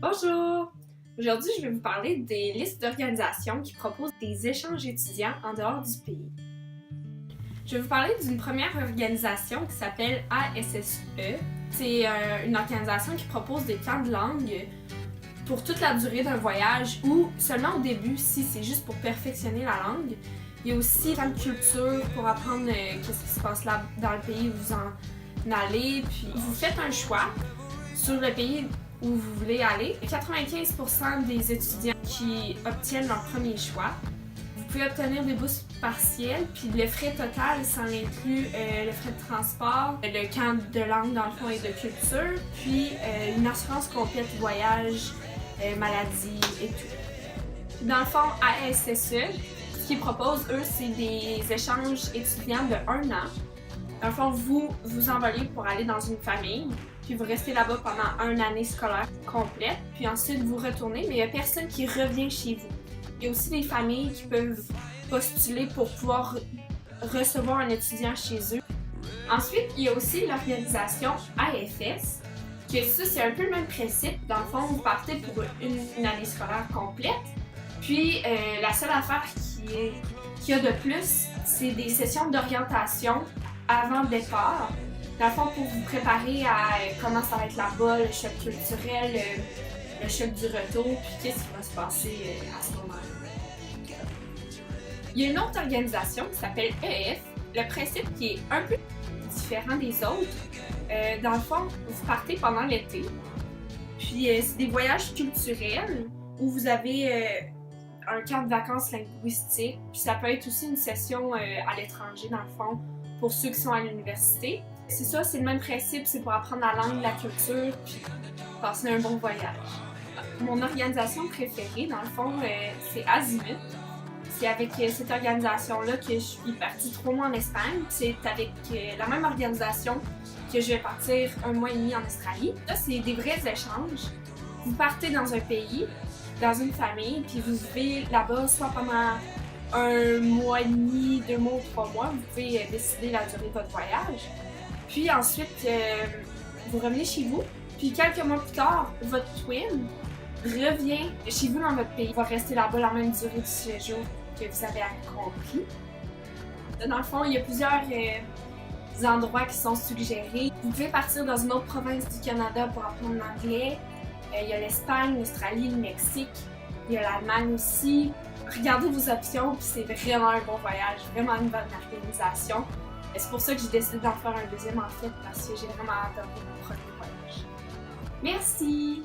Bonjour! Aujourd'hui, je vais vous parler des listes d'organisations qui proposent des échanges étudiants en dehors du pays. Je vais vous parler d'une première organisation qui s'appelle ASSE. C'est une organisation qui propose des camps de langue pour toute la durée d'un voyage ou seulement au début si c'est juste pour perfectionner la langue. Il y a aussi camps de culture pour apprendre qu'est-ce qui se passe là dans le pays où vous en allez. Puis vous faites un choix sur le pays où vous voulez aller. 95% des étudiants qui obtiennent leur premier choix. Vous pouvez obtenir des bourses partielles, puis le frais total, ça inclut le frais de transport, le camp de langue dans le fond et de culture, puis une assurance complète voyage, maladie et tout. Dans le fond, ASSE, ce qu'ils proposent, eux, c'est des échanges étudiants de 1 an. Dans le fond, vous vous envolez pour aller dans une famille, puis vous restez là-bas pendant 1 année scolaire complète, puis ensuite vous retournez, mais il n'y a personne qui revient chez vous. Il y a aussi des familles qui peuvent postuler pour pouvoir recevoir un étudiant chez eux. Ensuite, il y a aussi l'organisation AFS, que ça, c'est un peu le même principe. Dans le fond, vous partez pour une année scolaire complète, puis la seule affaire qu'il y a de plus, c'est des sessions d'orientation avant le départ. Dans le fond, pour vous préparer à comment ça va être là-bas, le choc culturel, le choc du retour, puis qu'est-ce qui va se passer à ce moment-là. Il y a une autre organisation qui s'appelle EF. Le principe qui est un peu différent des autres. Dans le fond, vous partez pendant l'été, puis c'est des voyages culturels où vous avez un camp de vacances linguistiques, puis ça peut être aussi une session à l'étranger, dans le fond, pour ceux qui sont à l'université. C'est ça, c'est le même principe, c'est pour apprendre la langue, la culture, puis passer un bon voyage. Mon organisation préférée, dans le fond, c'est Azimut. C'est avec cette organisation-là que je suis partie 3 mois en Espagne. C'est avec la même organisation que je vais partir 1 mois et demi en Australie. Là, c'est des vrais échanges. Vous partez dans un pays, dans une famille, puis vous vivez là-bas soit pendant 1 mois et demi, 2 mois ou 3 mois. Vous pouvez décider la durée de votre voyage. Puis ensuite, vous revenez chez vous. Puis quelques mois plus tard, votre twin revient chez vous dans votre pays. Il va rester là-bas la même durée du séjour que vous avez accompli. Dans le fond, il y a plusieurs endroits qui sont suggérés. Vous pouvez partir dans une autre province du Canada pour apprendre l'anglais. Il y a l'Espagne, l'Australie, le Mexique. Il y a l'Allemagne aussi. Regardez vos options, puis c'est vraiment un bon voyage, vraiment une bonne organisation. C'est pour ça que j'ai décidé d'en faire un deuxième en fait, parce que j'ai vraiment adoré mon premier voyage. Merci!